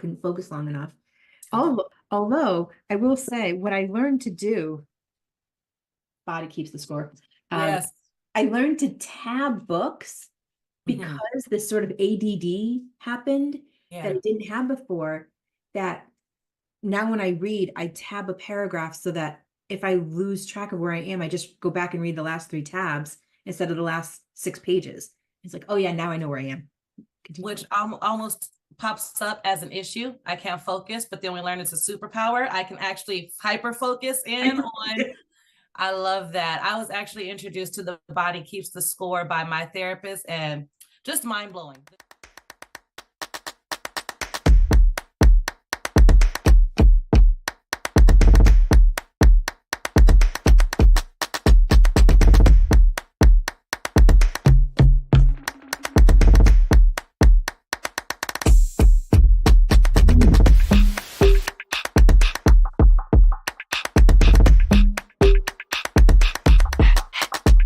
couldn't focus long enough. Although I will say what I learned to do, body keeps the score. Yes. I learned to tab books Mhm. because this sort of ADD happened that Yeah. I didn't have before, that now when I read, I tab a paragraph so that if I lose track of where I am, I just go back and read the last 3 tabs instead of the last 6 pages. It's like, oh yeah, now I know where I am. Continue. Which almost pops up as an issue. I can't focus, but then we learn it's a superpower. I can actually hyper focus in on. I love that. I was actually introduced to the body keeps the score by my therapist, and just mind blowing.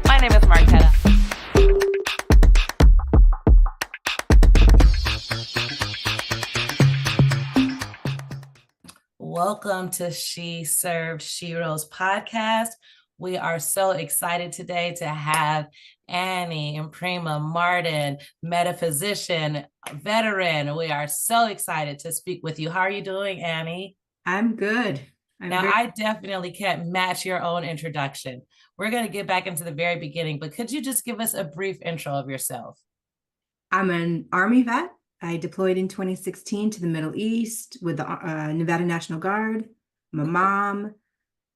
My name is Marquetta. Welcome to She Served Sheroes podcast. We are so excited today to have Annie Emprima-Martin, metaphysician, veteran. We are so excited to speak with you. How are you doing, Annie? I'm good. Now, I definitely can't match your own introduction. We're going to get back into the very beginning, but could you just give us a brief intro of yourself? I'm an Army vet. I deployed in 2016 to the Middle East with the Nevada National Guard. I'm a mom.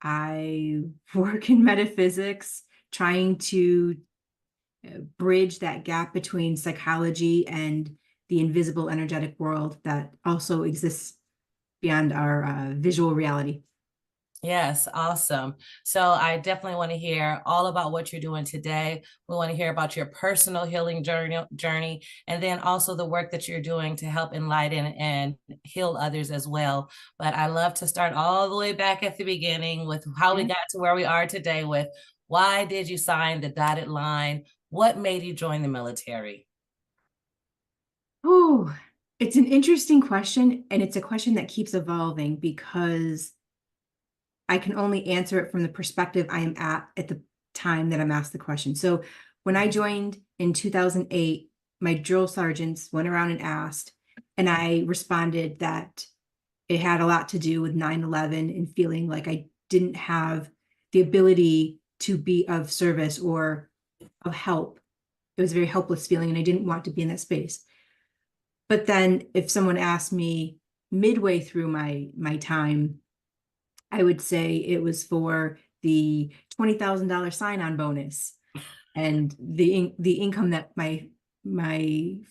I work in metaphysics, trying to bridge that gap between psychology and the invisible energetic world that also exists beyond our visual reality. Yes, awesome. So I definitely want to hear all about what you're doing today. We want to hear about your personal healing journey, and then also the work that you're doing to help enlighten and heal others as well. But I love to start all the way back at the beginning with how we got to where we are today with why did you sign the dotted line? What made you join the military? Oh, it's an interesting question, and it's a question that keeps evolving because I can only answer it from the perspective I am at the time that I'm asked the question. So when I joined in 2008, my drill sergeants went around and asked, and I responded that it had a lot to do with 9/11 and feeling like I didn't have the ability to be of service or of help. It was a very helpless feeling, and I didn't want to be in that space. But then if someone asked me midway through my time, I would say it was for the $20,000 sign-on bonus and the income that my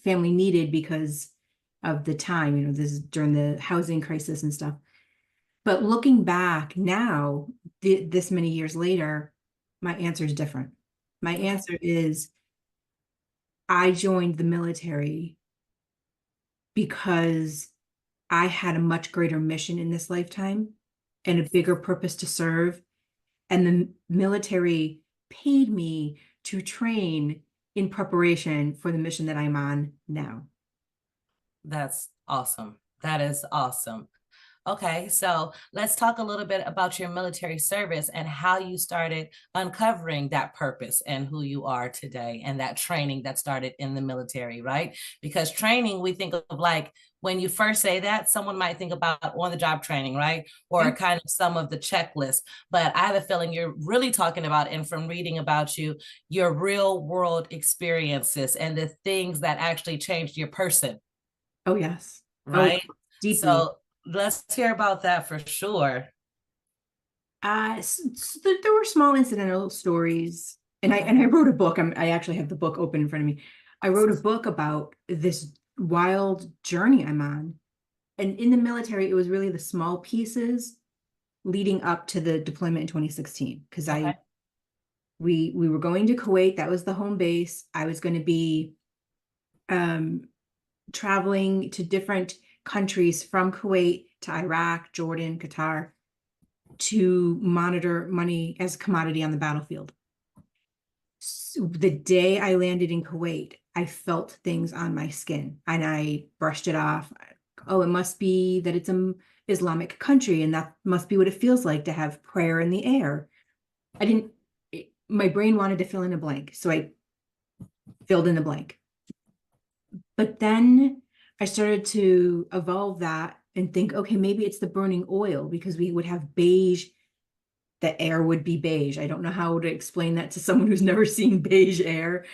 family needed because of the time. This is during the housing crisis and stuff. But looking back now, this many years later, my answer is different. My answer is I joined the military because I had a much greater mission in this lifetime and a bigger purpose to serve. And the military paid me to train in preparation for the mission that I'm on now. That's awesome. That is awesome. Okay, so let's talk a little bit about your military service and how you started uncovering that purpose and who you are today and that training that started in the military, right? Because training, we think of like when you first say that, someone might think about on the job training, right? Or Yeah. kind of some of the checklists. But I have a feeling you're really talking about, and from reading about you, your real world experiences and the things that actually changed your person, Oh, yes. Oh, right? deeply. So let's hear about that for sure. There were small incidental stories, and I wrote a book. I actually have the book open in front of me. I wrote a book about this wild journey I'm on. And in the military, it was really the small pieces leading up to the deployment in 2016. Because Okay. we were going to Kuwait. That was the home base. I was going to be um, traveling to different countries from Kuwait to Iraq, Jordan, Qatar to monitor money as a commodity on the battlefield. So the day I landed in Kuwait, I felt things on my skin and I brushed it off, Oh, it must be that it's an Islamic country, and that must be what it feels like to have prayer in the air. I didn't, my brain wanted to fill in a blank, so I filled in the blank. But then I started to evolve that and think, okay, maybe it's the burning oil because we would have beige, the air would be beige. I don't know how to explain that to someone who's never seen beige air.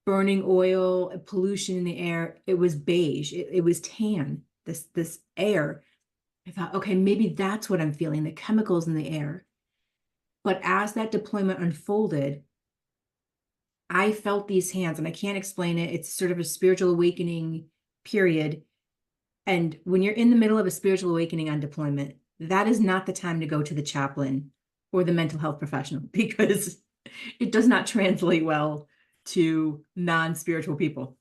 Burning oil, pollution in the air, it was beige, it was tan, this air. I thought, okay, maybe that's what I'm feeling, the chemicals in the air. But as that deployment unfolded, I felt these hands, and I can't explain it. It's sort of a spiritual awakening period. And when you're in the middle of a spiritual awakening on deployment, that is not the time to go to the chaplain or the mental health professional because it does not translate well to non-spiritual people.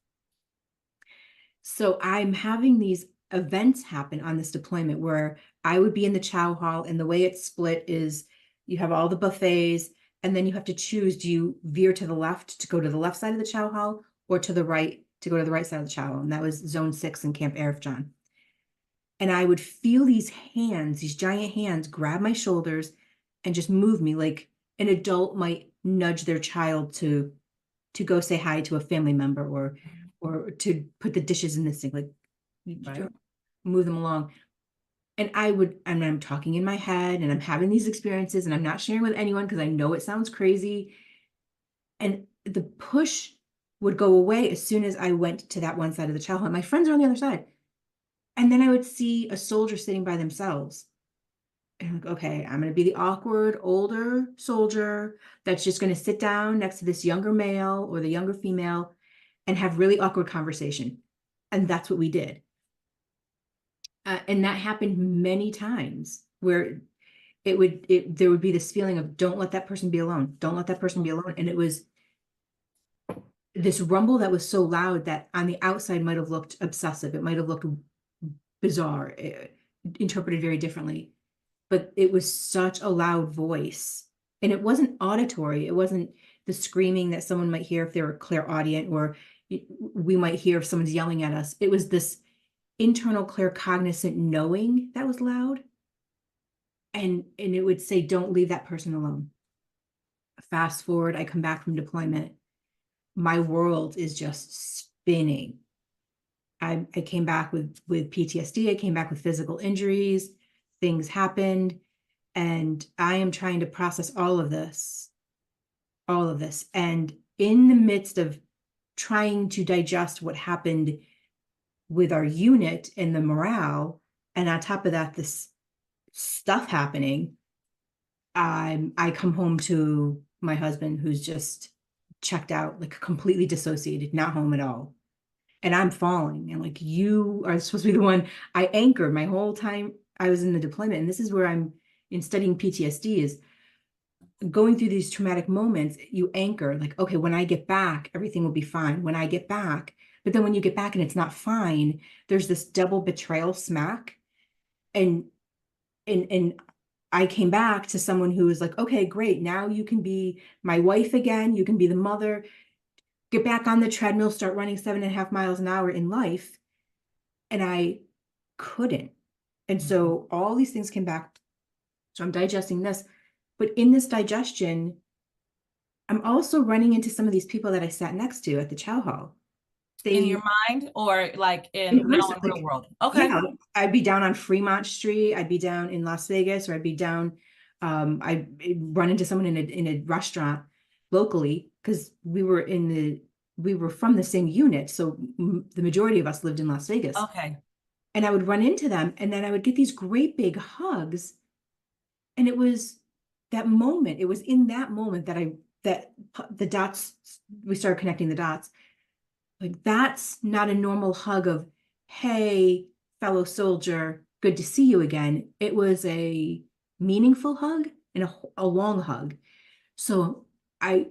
So I'm having these events happen on this deployment where I would be in the chow hall, and the way it's split is you have all the buffets, and then you have to choose, do you veer to the left to go to the left side of the chow hall or to the right to go to the right side of the chow hall? And that was zone 6 in Camp Arif John. And I would feel these hands, these giant hands, grab my shoulders and just move me like an adult might nudge their child to go say hi to a family member, or to put the dishes in the sink, like Right. move them along. And I'm talking in my head and I'm having these experiences and I'm not sharing with anyone because I know it sounds crazy. And the push would go away as soon as I went to that one side of the chow hall. My friends are on the other side. And then I would see a soldier sitting by themselves. And I'm like, okay, I'm going to be the awkward older soldier that's just going to sit down next to this younger male or the younger female and have really awkward conversation. And that's what we did. And that happened many times where there would be this feeling of don't let that person be alone. Don't let that person be alone. And it was this rumble that was so loud that on the outside might have looked obsessive. It might have looked bizarre, interpreted very differently. But it was such a loud voice. And it wasn't auditory. It wasn't the screaming that someone might hear if they were clairaudient, or we might hear if someone's yelling at us. It was this internal claircognizant knowing that was loud. And it would say, don't leave that person alone. Fast forward, I come back from deployment. My world is just spinning. I came back with PTSD. I came back with physical injuries. Things happened. And I am trying to process all of this. And in the midst of trying to digest what happened with our unit and the morale, and on top of that, this stuff happening, I come home to my husband who's just checked out, like completely dissociated, not home at all. And I'm falling. And like, you are supposed to be the one. I anchored my whole time I was in the deployment. And this is where I'm in studying PTSD, is going through these traumatic moments. You anchor like, okay, when I get back, everything will be fine when I get back. But then when you get back and it's not fine, there's this double betrayal smack. And I came back to someone who was like, okay, great. Now you can be my wife again. You can be the mother, get back on the treadmill, start running 7.5 miles an hour in life. And I couldn't. And so all these things came back. So I'm digesting this, but in this digestion, I'm also running into some of these people that I sat next to at the chow hall. In They your mind or like in in now person, in real like, world? Okay. yeah, I'd be down on Fremont Street, I'd be down in Las Vegas, or I'd be down, I'd run into someone in a restaurant locally, because we were from the same unit. So the majority of us lived in Las Vegas. Okay. And I would run into them, and then I would get these great big hugs. And it was that moment, it was in that moment that the dots, we started connecting the dots. Like, that's not a normal hug of, hey, fellow soldier, good to see you again. It was a meaningful hug and a long hug. So I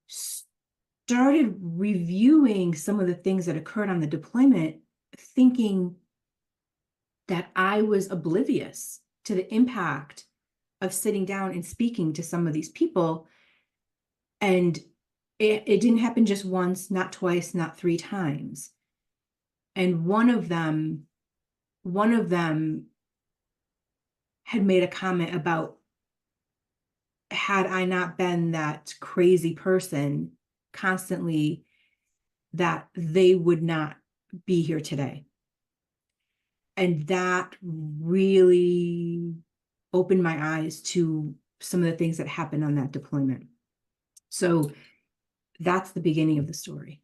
started reviewing some of the things that occurred on the deployment, thinking that I was oblivious to the impact of sitting down and speaking to some of these people. And it didn't happen just once, not twice, not 3 times. And one of them had made a comment about, had I not been that crazy person constantly, that they would not be here today. And that really opened my eyes to some of the things that happened on that deployment. So that's the beginning of the story.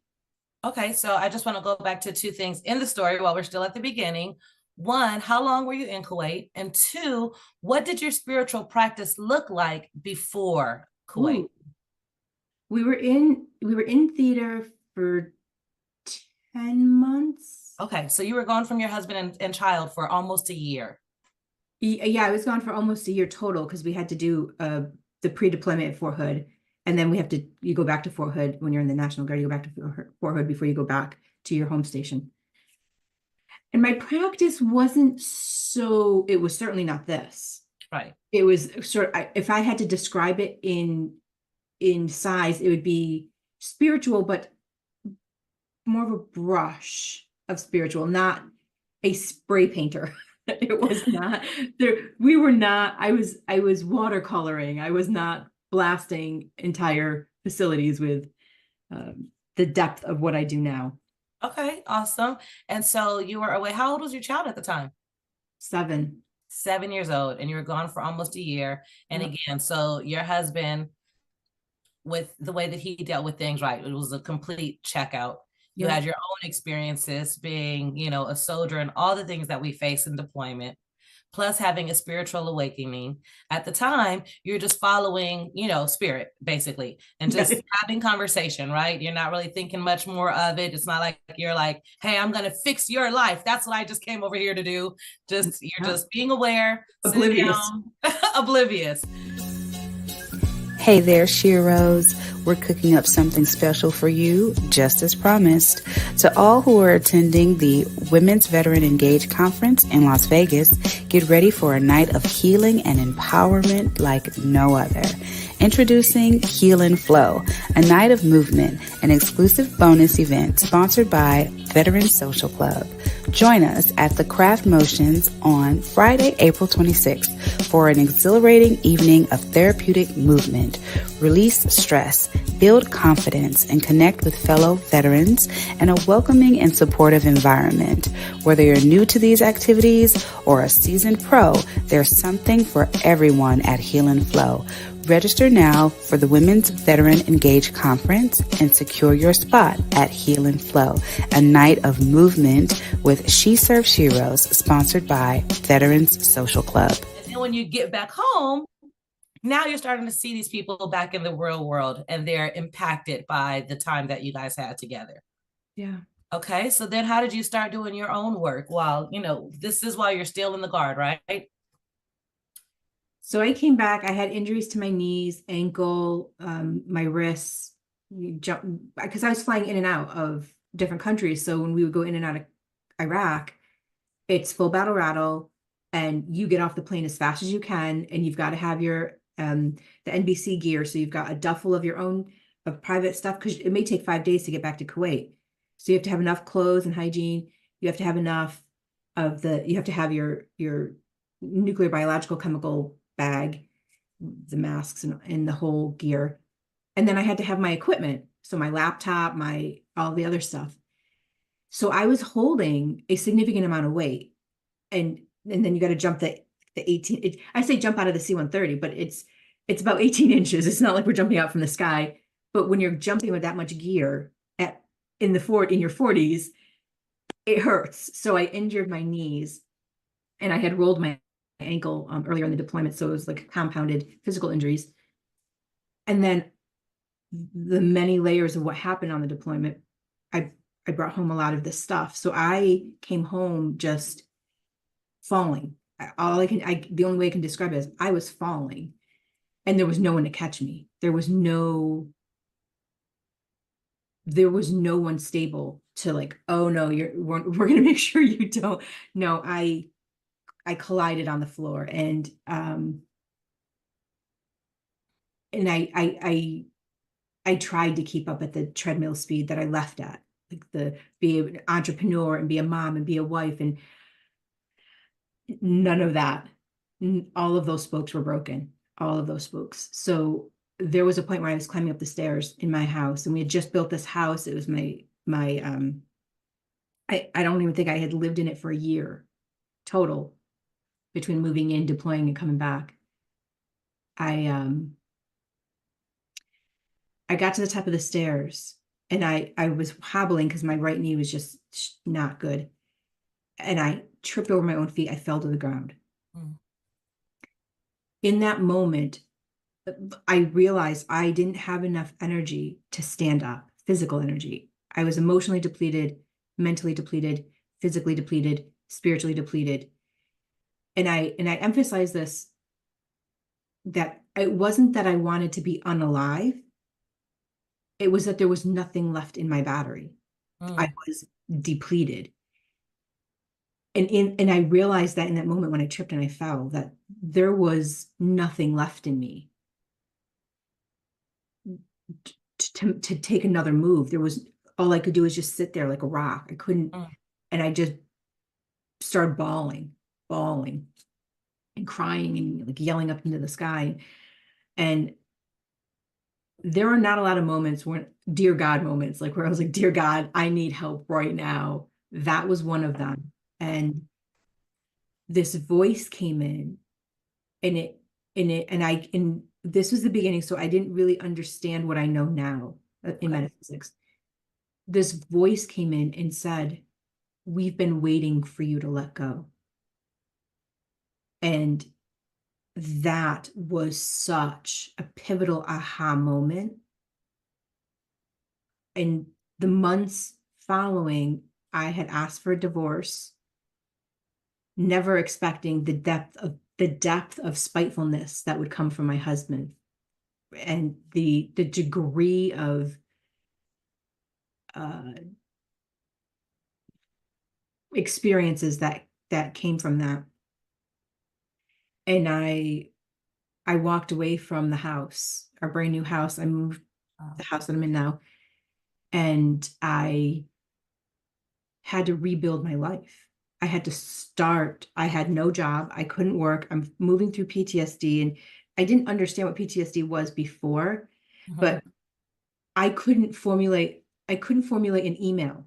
Okay, so I just want to go back to two things in the story while we're still at the beginning. One, how long were you in Kuwait? And two, what did your spiritual practice look like before Kuwait? Ooh, we were in theater for 10 months. Okay, so you were gone from your husband and child for almost a year. Yeah, I was gone for almost a year total because we had to do the pre-deployment at Fort Hood, and then you go back to Fort Hood when you're in the National Guard. You go back to Fort Hood before you go back to your home station. And my practice wasn't so. It was certainly not this. Right. It was if I had to describe it in size, it would be spiritual, but more of a brush of spiritual, not a spray painter. It was not there. We were not, I was watercoloring. I was not blasting entire facilities with the depth of what I do now. Okay, awesome. And so you were away. How old was your child at the time? 7. 7 years old, and you were gone for almost a year. And Yep. again, so your husband, with the way that he dealt with things, right, it was a complete checkout. You Yep. had your own experiences being, a soldier and all the things that we face in deployment, plus having a spiritual awakening. At the time, you're just following, spirit, basically, and just having conversation, right? You're not really thinking much more of it. It's not like you're like, hey, I'm going to fix your life. That's what I just came over here to do. You're Yep. just being aware, sitting Oblivious. down, oblivious. Hey there, Sheroes. We're cooking up something special for you, just as promised. To all who are attending the Women's Veteran Engage Conference in Las Vegas, get ready for a night of healing and empowerment like no other. Introducing Heal and Flow, a night of movement, an exclusive bonus event sponsored by Veteran Social Club. Join us at the Craft Motions on Friday, April 26th for an exhilarating evening of therapeutic movement. Release stress, build confidence, and connect with fellow veterans in a welcoming and supportive environment. Whether you're new to these activities or a seasoned pro, there's something for everyone at Heal and Flow. Register now for the Women's Veteran Engage Conference and secure your spot at Heal and Flow, a night of movement with She Serves Sheroes, sponsored by Veterans Social Club. And then when you get back home, now you're starting to see these people back in the real world, and they're impacted by the time that you guys had together. Yeah. Okay, so then how did you start doing your own work while, this is while you're still in the Guard, right? So I came back. I had injuries to my knees, ankle, my wrists. Because I was flying in and out of different countries. So when we would go in and out of Iraq, it's full battle rattle, and you get off the plane as fast as you can, and you've got to have your the NBC gear. So you've got a duffel of your own of private stuff, because it may take 5 days to get back to Kuwait. So you have to have enough clothes and hygiene. You have to have enough you have to have your nuclear, biological, chemical bag, the masks and the whole gear. And then I had to have my equipment. So my laptop, all the other stuff. So I was holding a significant amount of weight. And then you got to jump the 18, I say jump out of the C-130, but it's about 18 inches. It's not like we're jumping out from the sky, but when you're jumping with that much gear in your 40s, it hurts. So I injured my knees, and I had rolled my ankle earlier in the deployment. So it was like compounded physical injuries. And then the many layers of what happened on the deployment, I brought home a lot of this stuff. So I came home just falling. The only way I can describe it is I was falling, and there was no one to catch me. There was no one stable to like, oh no, we're going to make sure you don't. No, I collided on the floor, and I tried to keep up at the treadmill speed that I left at. be an entrepreneur and be a mom and be a wife, and none of that. All of those spokes were broken, all of those spokes. So there was a point where I was climbing up the stairs in my house, and we had just built this house. It was I don't even think I had lived in it for a year total between moving in, deploying, and coming back. I got to the top of the stairs, and I was hobbling because my right knee was just not good. And I tripped over my own feet. I fell to the ground. Mm. In that moment, I realized I didn't have enough energy to stand up, physical energy. I was emotionally depleted, mentally depleted, physically depleted, spiritually depleted. And I emphasize this, that it wasn't that I wanted to be unalive. It was that there was nothing left in my battery. I was depleted. And I realized that in that moment when I tripped and I fell, that there was nothing left in me to take another move. There was, all I could do was just sit there like a rock. I couldn't, and I just started bawling and crying and like yelling up into the sky. And there are not a lot of moments where, dear God moments, like where I was like, dear God, I need help right now. That was one of them. And this voice came in, and this was the beginning. So I didn't really understand what I know now in metaphysics. This voice came in and said, we've been waiting for you to let go. And that was such a pivotal aha moment. In the months following, I had asked for a divorce, never expecting the depth of spitefulness that would come from my husband, and the degree of experiences that came from that. And I walked away from the house, our brand new house. I moved the house that I'm in now, and I had to rebuild my life. I had to start. I had no job. I couldn't work. I'm moving through PTSD, and I didn't understand what PTSD was before, but I couldn't formulate an email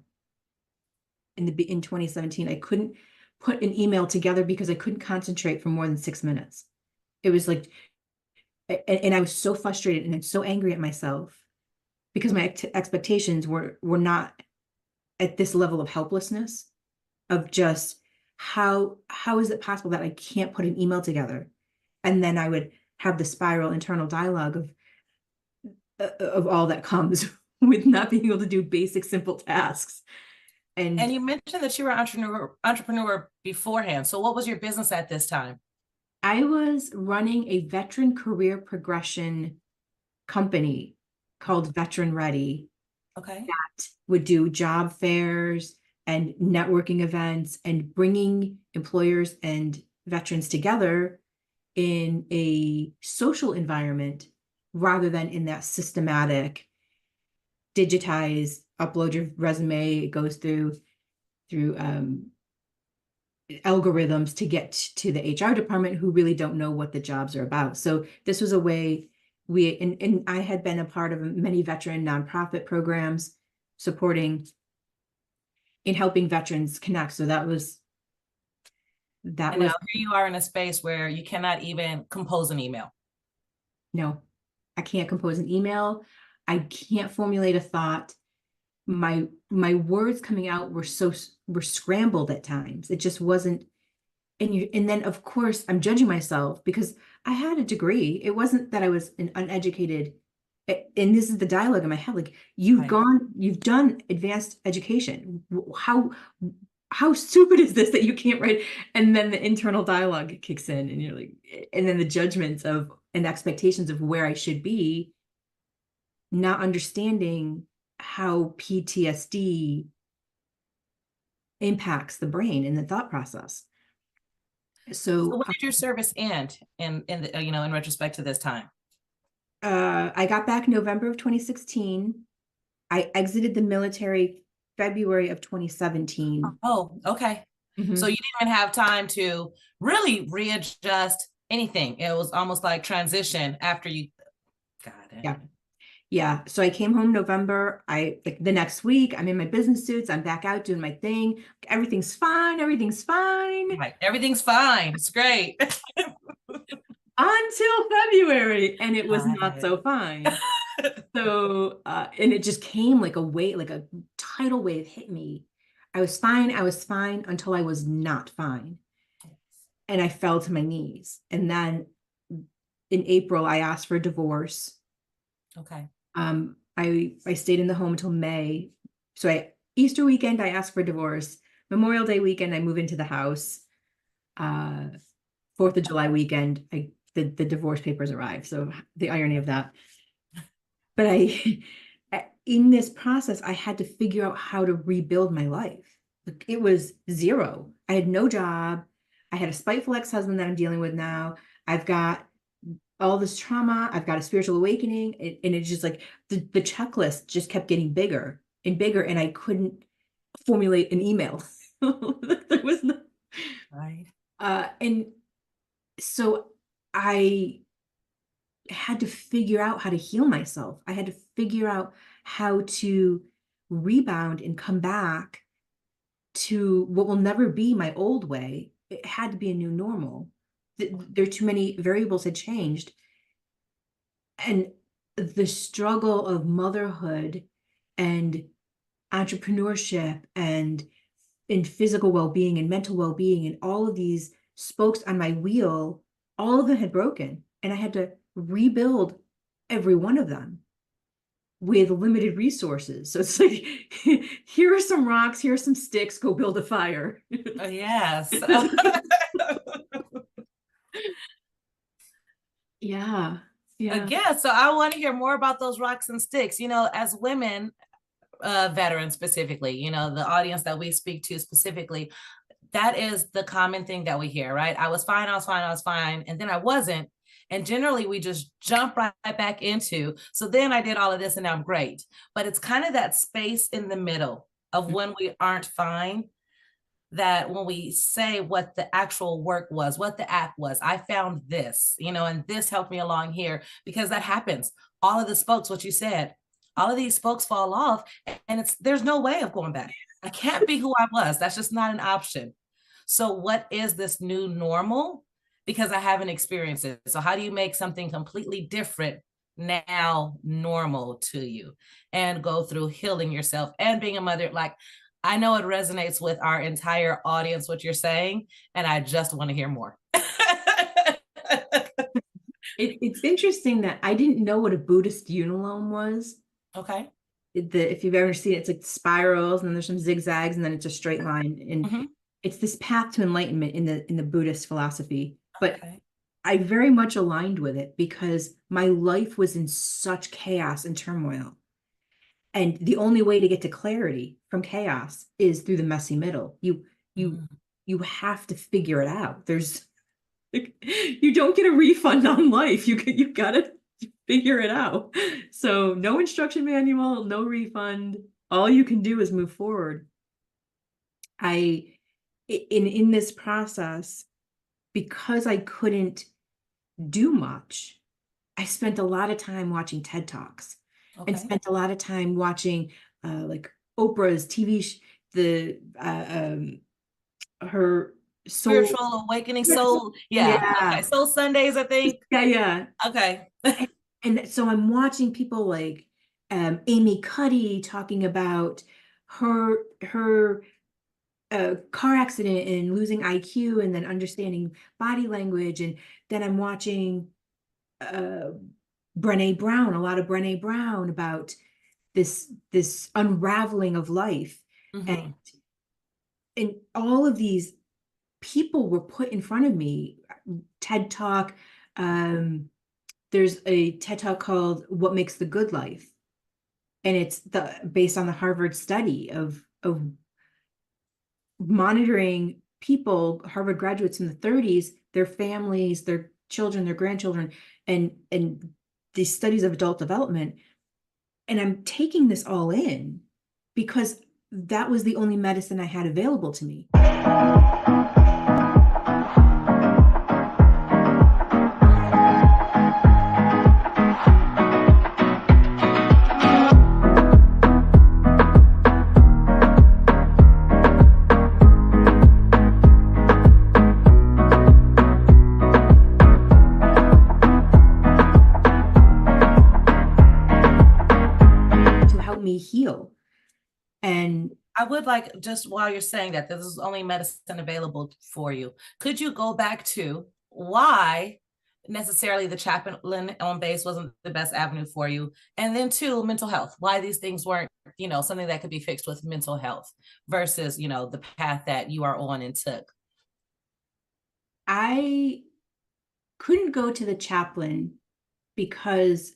in 2017. I couldn't put an email together because I couldn't concentrate for more than 6 minutes. It was like, and I was so frustrated and so angry at myself because my expectations were not at this level of helplessness, of just how is it possible that I can't put an email together? And then I would have the spiral internal dialogue of all that comes with not being able to do basic, simple tasks. And you mentioned that you were an entrepreneur beforehand. So what was your business at this time? I was running a veteran career progression company called Veteran Ready. Okay. That would do job fairs and networking events and bringing employers and veterans together in a social environment rather than in that systematic, digitize, upload your resume, it goes through algorithms to get to the HR department who really don't know what the jobs are about. So this was a way and I had been a part of many veteran nonprofit programs supporting in helping veterans connect. So that was Now here you are in a space where you cannot even compose an email. No, I can't compose an email. I can't formulate a thought. My words coming out were scrambled at times. It just wasn't. And then of course I'm judging myself because I had a degree. It wasn't that I was an uneducated. And this is the dialogue in my head. Like you've done advanced education. How stupid is this that you can't write? And then the internal dialogue kicks in, and you're like, and then the judgments of and expectations of where I should be, not understanding how PTSD impacts the brain and the thought process. So when did your service end in retrospect to this time? I got back November of 2016. I exited the military February of 2017. Oh, okay. Mhm. So you didn't even have time to really readjust anything. It was almost like transition after you got it. Yeah. Yeah. So I came home November. Like the next week, I'm in my business suits. I'm back out doing my thing. Everything's fine. Everything's fine. Like everything's fine. It's great. Until February. And it was Got not it. so fine. So, and it just came like a wave, like a tidal wave hit me. I was fine. I was fine until I was not fine. And I fell to my knees. And then in April, I asked for a divorce. Okay. I stayed in the home until May. So Easter weekend, I asked for a divorce. Memorial Day weekend, I move into the house. 4th of July weekend, the divorce papers arrived. So the irony of that. But in this process, I had to figure out how to rebuild my life. It was zero. I had no job. I had a spiteful ex-husband that I'm dealing with now. I've got all this trauma. I've got a spiritual awakening. And it's just like the checklist just kept getting bigger and bigger. And I couldn't formulate an email. There was no. Right. And so I had to figure out how to heal myself. I had to figure out how to rebound and come back to what will never be my old way. It had to be a new normal. There too many variables had changed. And the struggle of motherhood and entrepreneurship and in physical well-being and mental well-being and all of these spokes on my wheel, all of them had broken. And I had to rebuild every one of them with limited resources. So it's like, here are some rocks, here are some sticks, go build a fire. Yes. Yeah. Yeah. Again, so I want to hear more about those rocks and sticks. As women, veterans specifically, the audience that we speak to specifically, that is the common thing that we hear, right? I was fine, I was fine, I was fine, and then I wasn't. And generally we just jump right back into, so then I did all of this and now I'm great. But it's kind of that space in the middle of when we aren't fine, that when we say what the actual work was, what the act was, I found this, and this helped me along here, because that happens. All of the spokes, what you said, all of these spokes fall off, and there's no way of going back. I can't be who I was. That's just not an option. So what is this new normal? Because I haven't experienced it. So how do you make something completely different now normal to you, and go through healing yourself and being a mother? Like, I know it resonates with our entire audience, what you're saying, and I just want to hear more. It's interesting that I didn't know what a Buddhist unilome was. Okay. If you've ever seen it, it's like spirals, and then there's some zigzags, and then it's a straight line. And it's this path to enlightenment in the Buddhist philosophy. But Okay. I very much aligned with it because my life was in such chaos and turmoil. And the only way to get to clarity from chaos is through the messy middle. You have to figure it out. You don't get a refund on life. You gotta figure it out. So no instruction manual, no refund. All you can do is move forward. In this process, because I couldn't do much, I spent a lot of time watching TED Talks. Okay. And spent a lot of time watching like Oprah's TV, her Spiritual Awakening Soul. Yeah. Okay. Soul Sundays, I think. Yeah. Okay. And so I'm watching people like Amy Cuddy talking about her car accident and losing IQ and then understanding body language. And then I'm watching Brené Brown, a lot of Brené Brown about this unraveling of life. And all of these people were put in front of me. TED Talk, there's a TED Talk called What Makes the Good Life. And it's based on the Harvard study of monitoring people, Harvard graduates in the 30s, their families, their children, their grandchildren, and these studies of adult development. And I'm taking this all in because that was the only medicine I had available to me. To help me heal. And I would like, just while you're saying that this is only medicine available for you, could you go back to why necessarily the chaplain on base wasn't the best avenue for you? And then two, mental health, why these things weren't, something that could be fixed with mental health versus, the path that you are on and took. I couldn't go to the chaplain because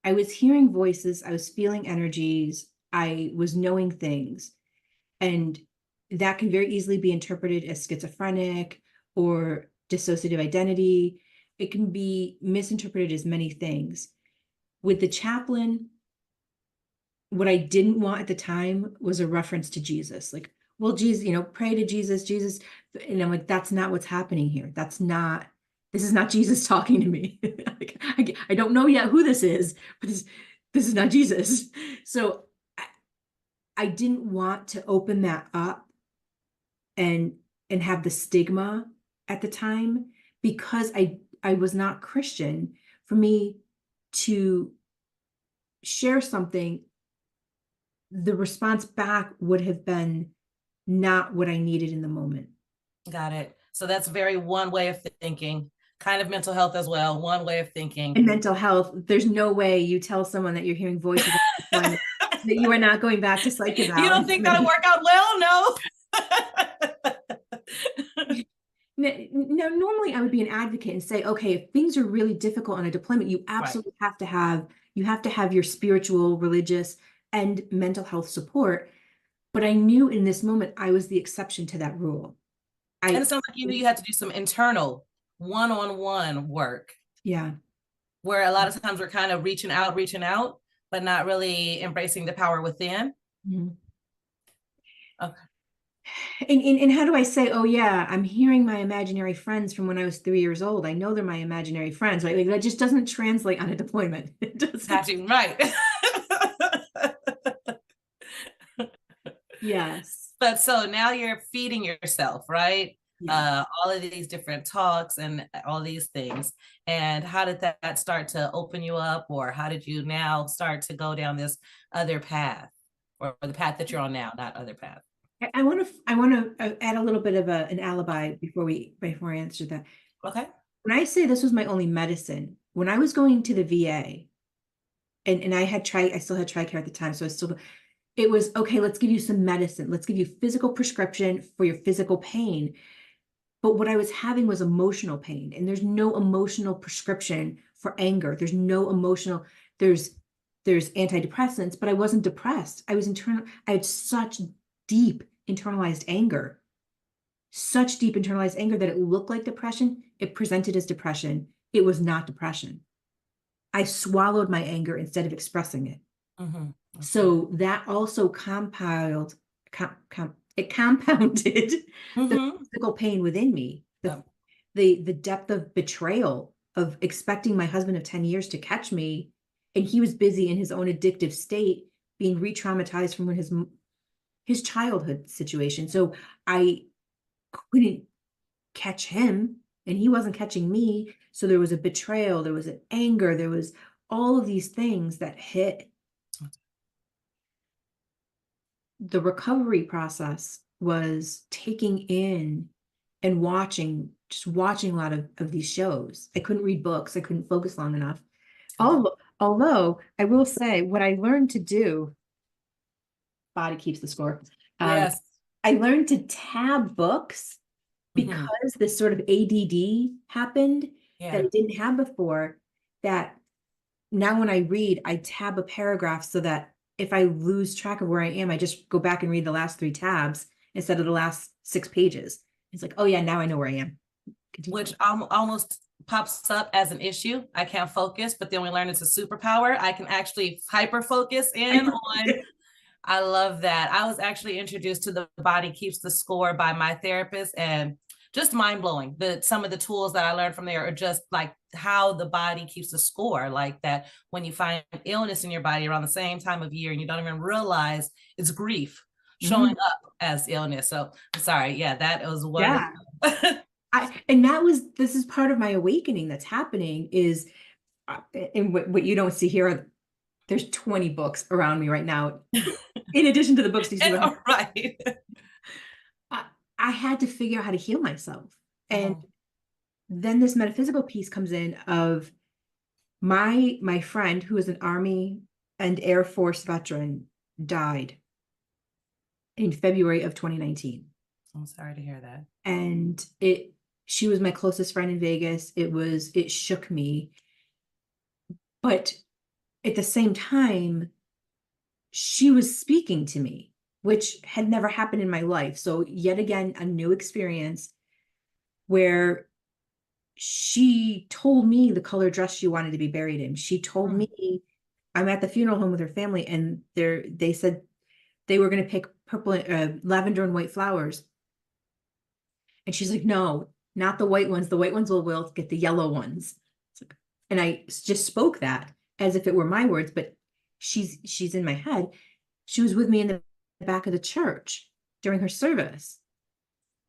I was hearing voices, I was feeling energies, I was knowing things. And that can very easily be interpreted as schizophrenic or dissociative identity. It can be misinterpreted as many things. With the chaplain, what I didn't want at the time was a reference to Jesus. Like, well, Jesus, pray to Jesus. And I'm like, that's not what's happening here. This is not Jesus talking to me. Like, I don't know yet who this is, but this is not Jesus. So I didn't want to open that up and have the stigma at the time, because I was not Christian. For me to share something, the response back would have been not what I needed in the moment. Got it. So that's very one way of thinking, kind of mental health as well. One way of thinking. And mental health, there's no way you tell someone that you're hearing voices that you are not going back to psych eval. You don't think that'll work out well? No. Now, normally I would be an advocate and say, okay, if things are really difficult on a deployment, you absolutely have to have your spiritual, religious, and mental health support. But I knew in this moment I was the exception to that rule. And it sounds like you knew you had to do some internal one-on-one work. Yeah. Where a lot of times we're kind of reaching out, but not really embracing the power within. Mm-hmm. Okay. And how do I say, oh yeah, I'm hearing my imaginary friends from when I was 3 years old. I know they're my imaginary friends, right? Like, that just doesn't translate on a deployment. It doesn't. Right. Yes. But so now you're feeding yourself, right? Yes. All of these different talks and all these things. And how did that start to open you up, or how did you now start to go down this other path, or the path that you're on now, not other path? I want to add a little bit of an alibi before I answer that. Okay. When I say this was my only medicine, when I was going to the VA, and I still had TRICARE at the time, so it was, okay, let's give you some medicine. Let's give you physical prescription for your physical pain. But what I was having was emotional pain, and there's no emotional prescription for anger. There's antidepressants, but I wasn't depressed. I had such deep internalized anger that it looked like depression. It presented as depression. It was not depression. I swallowed my anger instead of expressing it. Mm-hmm. Okay. So that also compounded Mm-hmm. the physical pain within me, the depth of betrayal of expecting my husband of 10 years to catch me, and he was busy in his own addictive state, being re-traumatized from his childhood situation. So I couldn't catch him, and he wasn't catching me. So there was a betrayal, there was an anger, there was all of these things that hit. The recovery process was taking in and watching a lot of these shows. I couldn't read books. I couldn't focus long enough. Although I will say, what I learned to do, body keeps the score. Yes. I learned to tab books because this sort of ADD happened that I didn't have before. That now when I read, I tab a paragraph so that if I lose track of where I am, I just go back and read the last 3 tabs instead of the last 6 pages. It's like, oh yeah, now I know where I am. Continue. Which almost pops up as an issue. I can't focus, but then we learn it's a superpower. I can actually hyper focus in on I love that. I was actually introduced to The Body Keeps the Score by my therapist, and just mind blowing. Some of the tools that I learned from there are just like how the body keeps the score, like that when you find illness in your body around the same time of year and you don't even realize it's grief showing Mhm. up as illness. So I'm sorry. Yeah, that was wonderful. Yeah. This is part of my awakening that's happening is, and what you don't see here, there's 20 books around me right now. In addition to the books, you see what Right. I had to figure out how to heal myself. And Mhm. then this metaphysical piece comes in of my friend who is an Army and Air Force veteran died in February of 2019. I'm sorry to hear that. And she was my closest friend in Vegas. It shook me. But at the same time, she was speaking to me, which had never happened in my life. So yet again, a new experience where she told me the color dress she wanted to be buried in. She told me, I'm at the funeral home with her family, and they said they were going to pick purple, lavender and white flowers. And she's like, no, not the white ones. The white ones will wilt, get the yellow ones. And I just spoke that as if it were my words, but she's in my head. She was with me in the back of the church during her service.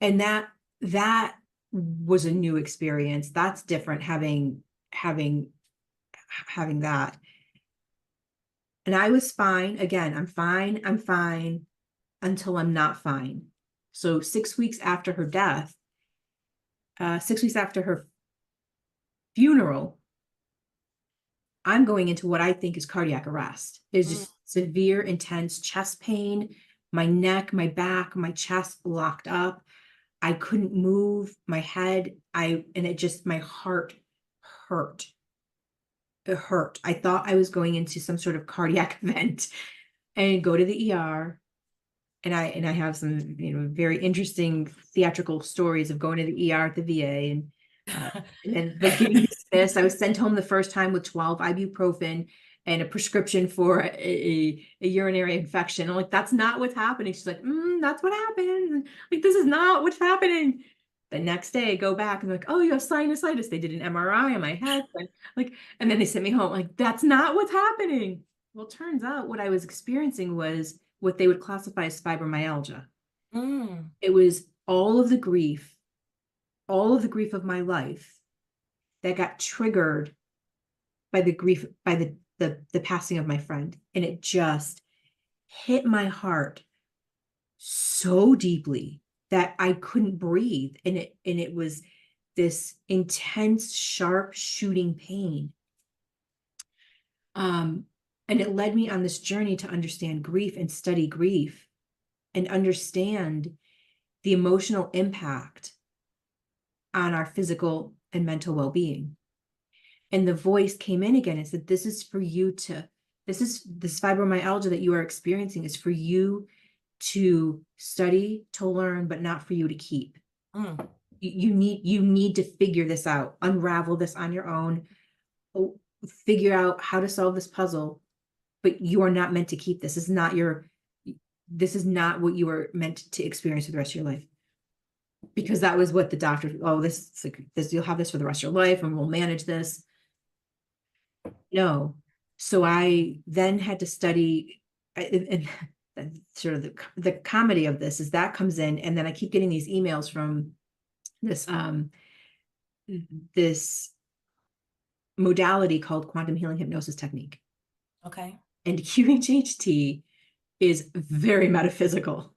And that was a new experience. That's different having that. And I was fine. Again, I'm fine until I'm not fine. So 6 weeks after her death, 6 weeks after her funeral, I'm going into what I think is cardiac arrest. It's just severe, intense chest pain, my neck, my back, my chest locked up. I couldn't move my head. My heart hurt. It hurt. I thought I was going into some sort of cardiac event, and go to the ER. And I have some, very interesting theatrical stories of going to the ER at the VA and then like getting dismissed. I was sent home the first time with 12 ibuprofen and a prescription for a urinary infection. I'm like, that's not what's happening. She's like, that's what happened. Like, this is not what's happening. The next day, I go back and like, oh, you have sinusitis. They did an MRI on my head. And then they sent me home. Like, that's not what's happening. Well, it turns out what I was experiencing was what they would classify as fibromyalgia. It was all of the grief of my life that got triggered by the passing of my friend. And it just hit my heart so deeply that I couldn't breathe. And it was this intense, sharp shooting pain. And it led me on this journey to understand grief and study grief and understand the emotional impact on our physical and mental well-being. And the voice came in again and said, this fibromyalgia that you are experiencing is for you to study, to learn, but not for you to keep. You need to figure this out, unravel this on your own, figure out how to solve this puzzle, but you are not meant to keep this. This is not what you are meant to experience for the rest of your life. Because that was what the doctor, you'll have this for the rest of your life and we'll manage this. No. So I then had to study, and sort of the comedy of this is that comes in, and then I keep getting these emails from this modality called quantum healing hypnosis technique. Okay. And QHHT is very metaphysical.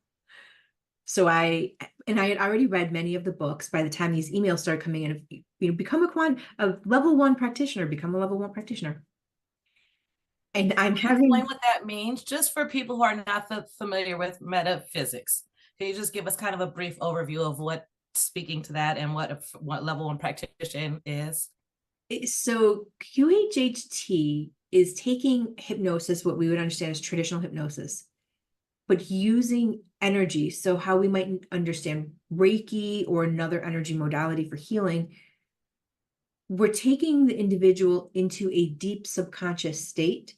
So I had already read many of the books by the time these emails started coming in. Become a level 1 practitioner, become a level 1 practitioner. And I'm explain what that means, just for people who are not familiar with metaphysics. Can you just give us kind of a brief overview of what speaking to that and what level 1 practitioner is? So QHHT is taking hypnosis, what we would understand as traditional hypnosis, but using energy. So how we might understand Reiki or another energy modality for healing, we're taking the individual into a deep subconscious state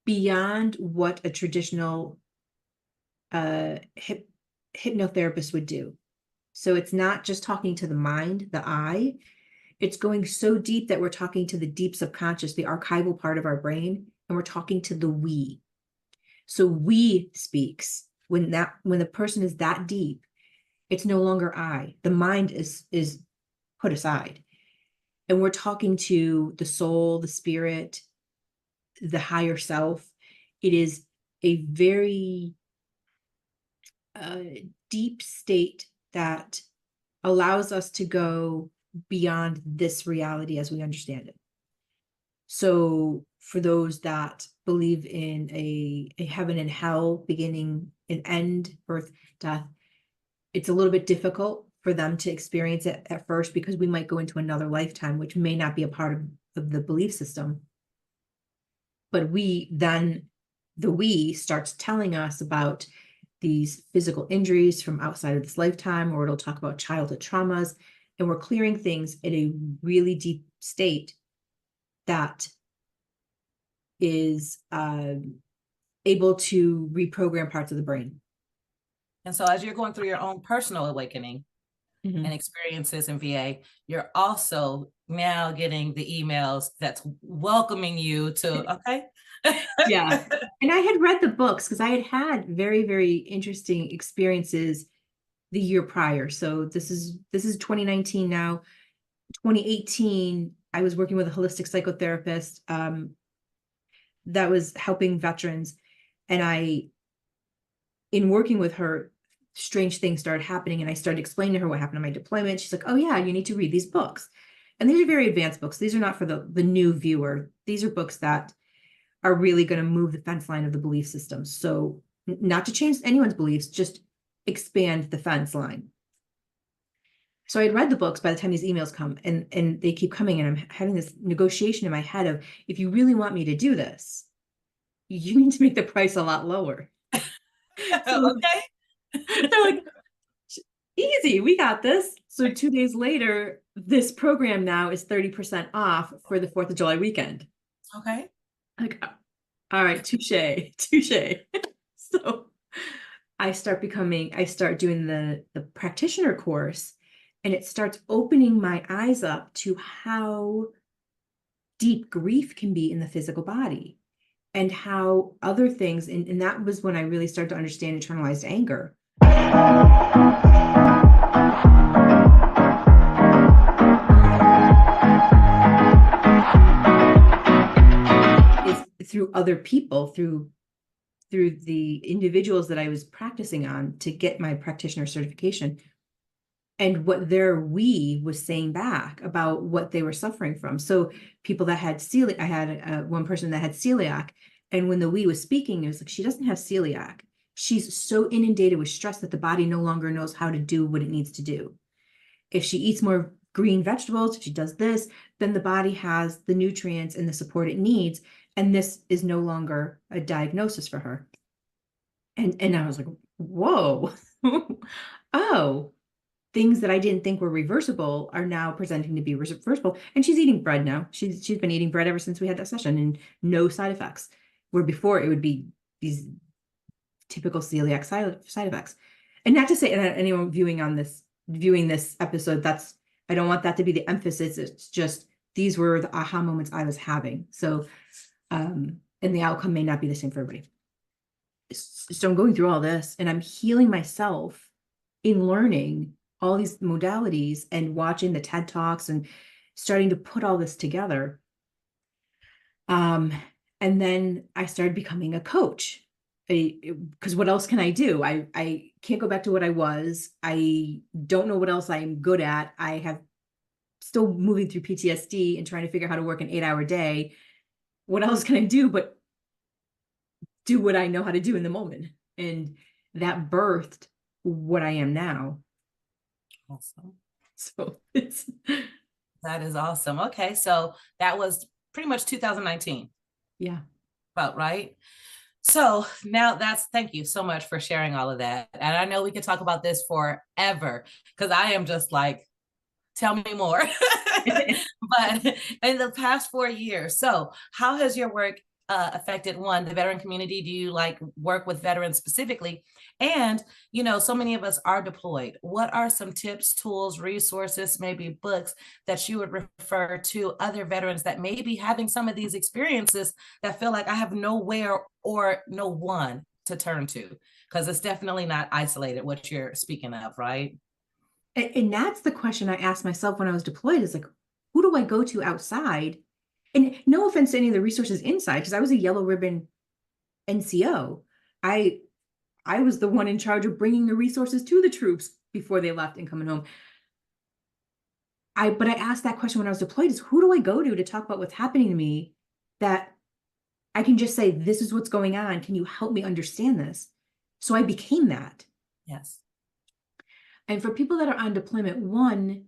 beyond what a traditional a hypnotherapist would do. So it's not just talking to the mind, the I, it's going so deep that we're talking to the deep subconscious, the archival part of our brain, and we're talking to the we. So we speaks when the person is that deep, it's no longer I. The mind is put aside. And we're talking to the soul, the spirit, the higher self. It is a very deep state that allows us to go beyond this reality as we understand it. So for those that believe in a heaven and hell, beginning and end, birth, death, it's a little bit difficult for them to experience it at first because we might go into another lifetime, which may not be a part of the belief system. But the we starts telling us about these physical injuries from outside of this lifetime, or it'll talk about childhood traumas, and we're clearing things in a really deep state that is able to reprogram parts of the brain. And so as you're going through your own personal awakening and experiences in VA, you're also now getting the emails that's welcoming you to, okay. Yeah. And I had read the books because I had very, very interesting experiences the year prior. So this is 2019 now. 2018, I was working with a holistic psychotherapist that was helping veterans. And in working with her, strange things started happening. And I started explaining to her what happened in my deployment. She's like, oh yeah, you need to read these books. And these are very advanced books. These are not for the new viewer. These are books that are really going to move the fence line of the belief system. So not to change anyone's beliefs, just expand the fence line. So I had read the books by the time these emails come, and they keep coming, and I'm having this negotiation in my head of, if you really want me to do this, you need to make the price a lot lower. So Okay. they're like, easy, we got this. So 2 days later, this program now is 30% off for the 4th of July weekend. Okay. Like, all right, touche. So I start doing the practitioner course, and it starts opening my eyes up to how deep grief can be in the physical body, and how other things, and that was when I really started to understand internalized anger. Is through other people, through the individuals that I was practicing on to get my practitioner certification, and what their we was saying back about what they were suffering from. So people that had celiac, I had one person that had celiac, and when the we was speaking, it was like, she doesn't have celiac. She's so inundated with stress that the body no longer knows how to do what it needs to do. If she eats more green vegetables, if she does this, then the body has the nutrients and the support it needs. And this is no longer a diagnosis for her. And I was like, whoa, oh, things that I didn't think were reversible are now presenting to be reversible. And she's eating bread now. She's been eating bread ever since we had that session, and no side effects, where before it would be these typical celiac side effects. And not to say that anyone viewing this episode, I don't want that to be the emphasis. It's just, these were the aha moments I was having. So, and the outcome may not be the same for everybody. So I'm going through all this, and I'm healing myself in learning all these modalities and watching the TED Talks and starting to put all this together. And then I started becoming a coach, because what else can I do? I can't go back to what I was. I don't know what else I'm good at. I have still moving through PTSD and trying to figure out how to work an 8-hour day. What else can I do but do what I know how to do in the moment? And that birthed what I am now. Awesome. So that is awesome. Okay. So that was pretty much 2019. Yeah. About right. So now thank you so much for sharing all of that. And I know we could talk about this forever, because I am just like, tell me more. But in the past 4 years, so how has your work affected, one, the veteran community? Do you like work with veterans specifically? And, so many of us are deployed. What are some tips, tools, resources, maybe books that you would refer to other veterans that may be having some of these experiences that feel like I have nowhere or no one to turn to? Because it's definitely not isolated, what you're speaking of, right? And that's the question I asked myself when I was deployed, is like, who do I go to outside? And no offense to any of the resources inside, because I was a yellow ribbon NCO. I was the one in charge of bringing the resources to the troops before they left and coming home. But I asked that question when I was deployed, is who do I go to talk about what's happening to me, that I can just say, this is what's going on. Can you help me understand this? So I became that. Yes. And for people that are on deployment, one,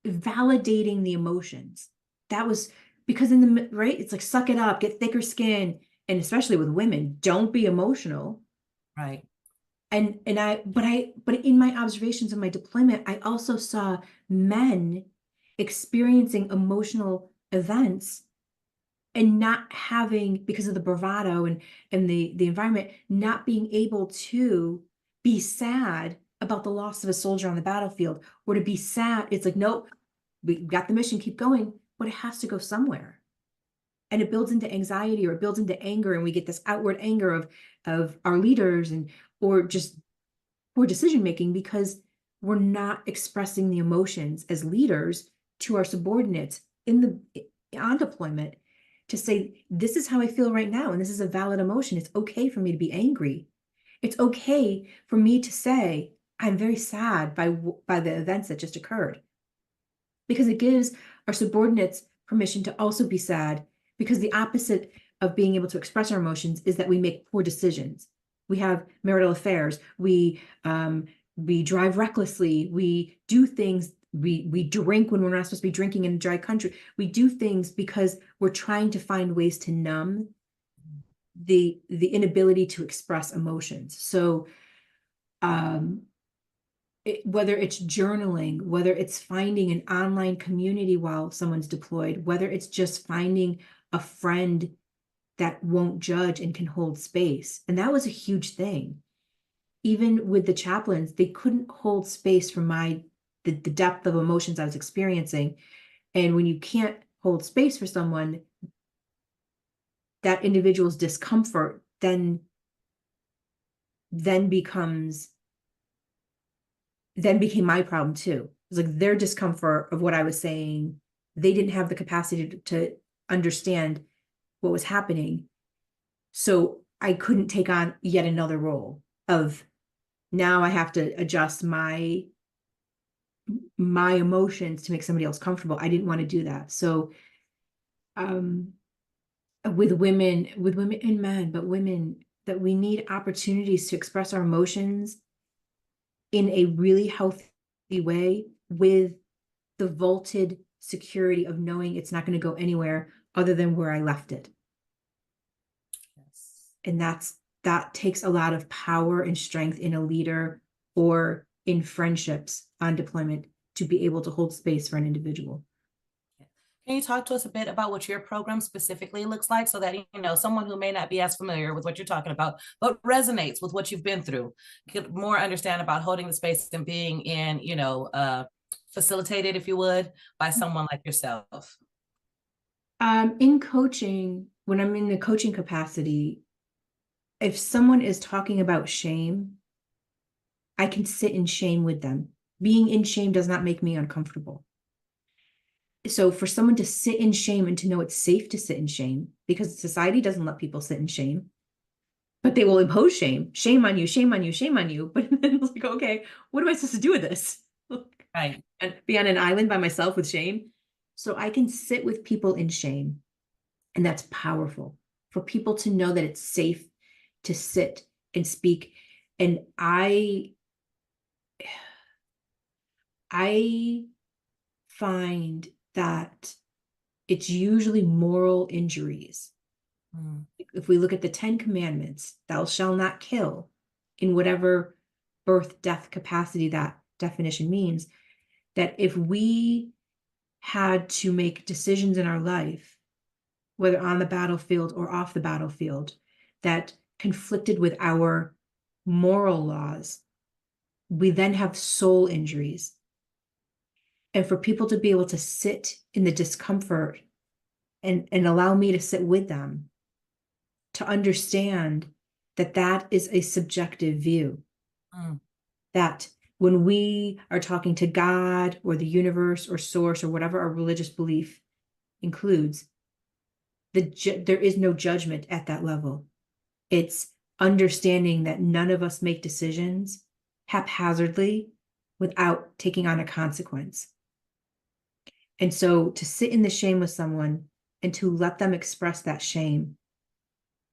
validating the emotions. That was because right, it's like, suck it up, get thicker skin. And especially with women, don't be emotional. Right. But in my observations of my deployment, I also saw men experiencing emotional events and not having, because of the bravado and the environment, not being able to be sad about the loss of a soldier on the battlefield, or to be sad. It's like, nope, we got the mission, keep going, but it has to go somewhere. And it builds into anxiety, or it builds into anger, and we get this outward anger of our leaders, or just poor decision making, because we're not expressing the emotions as leaders to our subordinates on deployment, to say, this is how I feel right now, and this is a valid emotion. It's okay for me to be angry. It's okay for me to say, I'm very sad by the events that just occurred, because it gives our subordinates permission to also be sad, because the opposite of being able to express our emotions is that we make poor decisions. We have marital affairs. We drive recklessly. We do things. We drink when we're not supposed to be drinking in a dry country. We do things because we're trying to find ways to numb the inability to express emotions. So whether it's journaling, whether it's finding an online community while someone's deployed, whether it's just finding a friend that won't judge and can hold space. And that was a huge thing. Even with the chaplains, they couldn't hold space for the depth of emotions I was experiencing. And when you can't hold space for someone, that individual's discomfort then became my problem too. It was like their discomfort of what I was saying. They didn't have the capacity to understand what was happening. So I couldn't take on yet another role of, now I have to adjust my emotions to make somebody else comfortable. I didn't want to do that. So with women and men, but women, that we need opportunities to express our emotions in a really healthy way, with the vaulted security of knowing it's not going to go anywhere other than where I left it. Yes. And that takes a lot of power and strength in a leader or in friendships on deployment to be able to hold space for an individual. Can you talk to us a bit about what your program specifically looks like, so that, someone who may not be as familiar with what you're talking about, but resonates with what you've been through, could more understand about holding the space and being in, facilitated, if you would, by someone like yourself? In coaching, when I'm in the coaching capacity, if someone is talking about shame, I can sit in shame with them. Being in shame does not make me uncomfortable. So for someone to sit in shame and to know it's safe to sit in shame, because society doesn't let people sit in shame, but they will impose shame on you, shame on you, shame on you. But then it's like, okay, what am I supposed to do with this? Right. And be on an island by myself with shame. So I can sit with people in shame. And that's powerful, for people to know that it's safe to sit and speak. And I find that it's usually moral injuries. If we look at the 10 commandments, thou shalt not kill, in whatever birth, death capacity that definition means, that if we had to make decisions in our life whether on the battlefield or off the battlefield, that conflicted with our moral laws, we then have soul injuries. And for people to be able to sit in the discomfort and allow me to sit with them, to understand that that is a subjective view. That when we are talking to God or the universe or source or whatever our religious belief includes, there is no judgment at that level. It's understanding that none of us make decisions haphazardly without taking on a consequence. And so to sit in the shame with someone and to let them express that shame,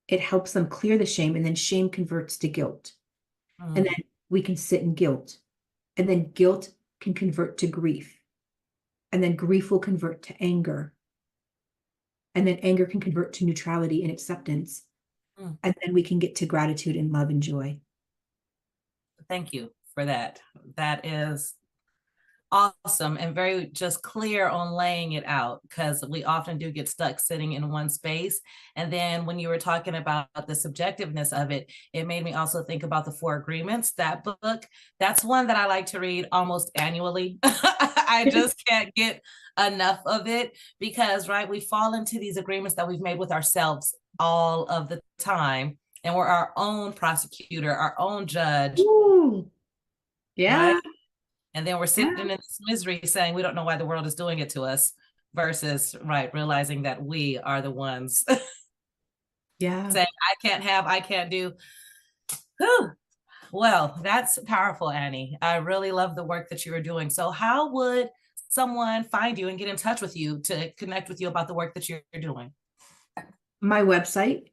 it helps them clear the shame, and then shame converts to guilt. And then we can sit in guilt, and then guilt can convert to grief, and then grief will convert to anger, and then anger can convert to neutrality and acceptance, and then we can get to gratitude and love and joy. Thank you for that. That is awesome and very just clear on laying it out, because we often do get stuck sitting in one space. And then when you were talking about the subjectiveness of it, it made me also think about the Four Agreements, that book. That's one that I like to read almost annually. I just can't get enough of it because, right, we fall into these agreements that we've made with ourselves all of the time. And we're our own prosecutor, our own judge. Ooh. Yeah. Right? And then we're sitting in this misery saying we don't know why the world is doing it to us, versus, right, realizing that we are the ones Yeah. saying, I can't do. Whew. Well, that's powerful, Annie. I really love the work that you are doing. So how would someone find you and get in touch with you to connect with you about the work that you're doing? My website.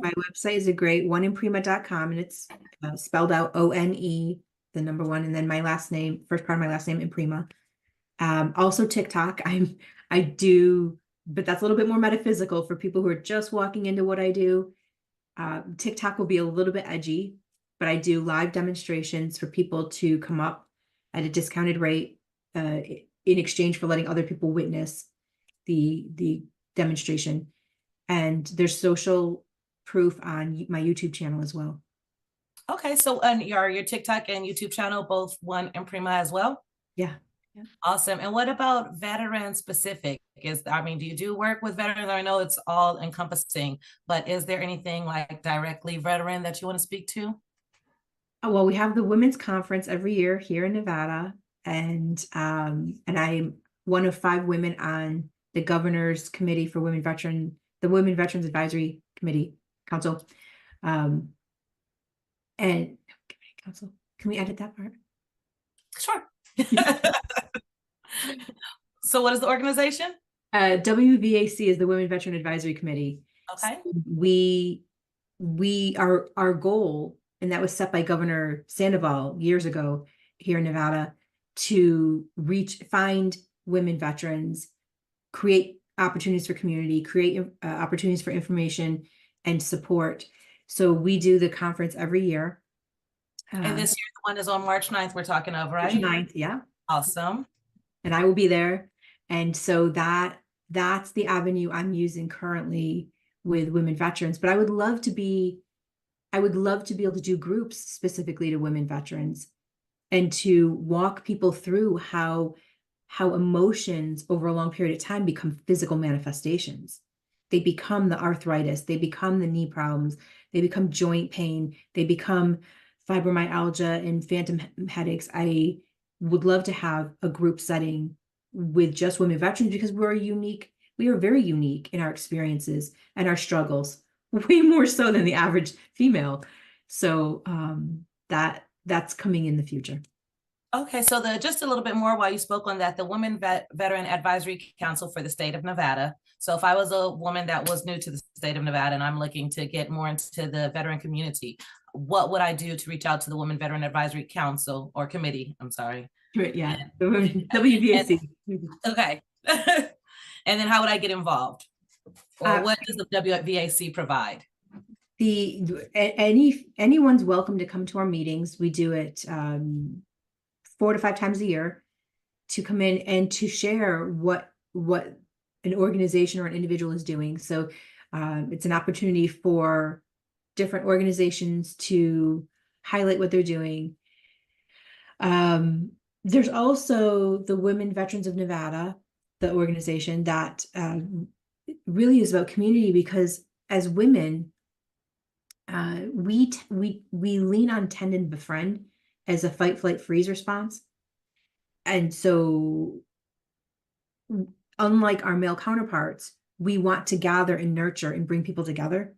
My website is a great oneemprima.com, and it's spelled out ONE, the number one, and then my last name, first part of my last name, Emprima. Also TikTok. I do, but that's a little bit more metaphysical for people who are just walking into what I do. TikTok will be a little bit edgy, but I do live demonstrations for people to come up at a discounted rate in exchange for letting other people witness the demonstration. And there's social proof on my YouTube channel as well. Okay, so your TikTok and YouTube channel, both One Emprima as well? Yeah. Awesome. And what about veteran specific? Do you do work with veterans? I know it's all encompassing, but is there anything like directly veteran that you want to speak to? Well, we have the women's conference every year here in Nevada, and I'm one of 5 women on the governor's committee for the Women Veterans Advisory Committee Council. And council, can we edit that part? Sure. So what is the organization? WVAC is the Women Veteran Advisory Committee. Okay. So our goal, and that was set by Governor Sandoval years ago here in Nevada, to find women veterans, create opportunities for community, create opportunities for information and support. So we do the conference every year. And this year, the one is on March 9th, we're talking of, right? March 9th, yeah. Awesome. And I will be there. And so that's the avenue I'm using currently with women veterans. But I would love to be able to do groups specifically to women veterans, and to walk people through how emotions over a long period of time become physical manifestations. They become the arthritis, they become the knee problems, they become joint pain, they become fibromyalgia and phantom headaches. I would love to have a group setting with just women veterans, because we are very unique in our experiences and our struggles, way more so than the average female. So that's coming in the future. Okay, so just a little bit more while you spoke on that, the Women Veteran Advisory Council for the state of Nevada. So if I was a woman that was new to the state of Nevada and I'm looking to get more into the veteran community, what would I do to reach out to the Women Veteran Advisory Council or Committee? I'm sorry. Yeah, WVAC. Okay. And then how would I get involved? Or what does the WVAC provide? Anyone's welcome to come to our meetings. We do it 4 to 5 times a year, to come in and to share what an organization or an individual is doing. So it's an opportunity for different organizations to highlight what they're doing. There's also the Women Veterans of Nevada, the organization that really is about community, because as women, we lean on tend and befriend as a fight, flight, freeze response. And so, unlike our male counterparts, we want to gather and nurture and bring people together.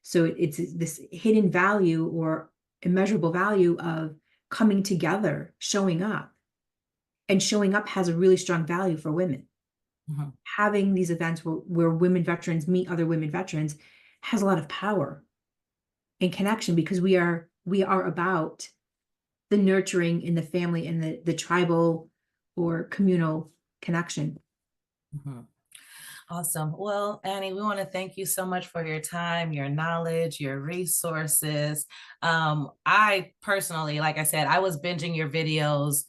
So it's this hidden value or immeasurable value of coming together, showing up. And showing up has a really strong value for women. Mm-hmm. Having these events where women veterans meet other women veterans has a lot of power and connection, because we are about the nurturing in the family and the tribal or communal connection. Mm-hmm. Awesome. Well, Annie, we want to thank you so much for your time, your knowledge, your resources. I personally, like I said, I was binging your videos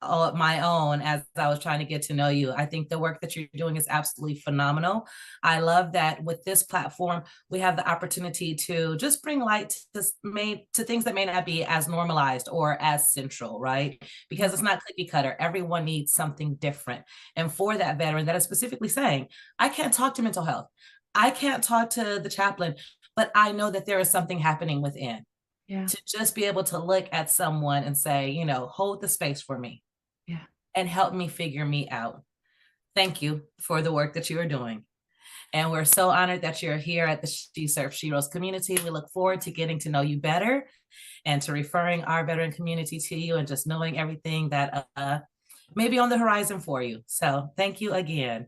on my own as I was trying to get to know you. I think the work that you're doing is absolutely phenomenal. I love that with this platform, we have the opportunity to just bring light to things that may not be as normalized or as central, right? Because it's not cookie cutter. Everyone needs something different. And for that veteran that is specifically saying, I can't talk to mental health, I can't talk to the chaplain, but I know that there is something happening within. Yeah. To just be able to look at someone and say, you know, hold the space for me. Yeah. And help me figure me out. Thank you for the work that you are doing. And we're so honored that you're here at the She Serves Sheroes community. We look forward to getting to know you better and to referring our veteran community to you and just knowing everything that may be on the horizon for you. So thank you again.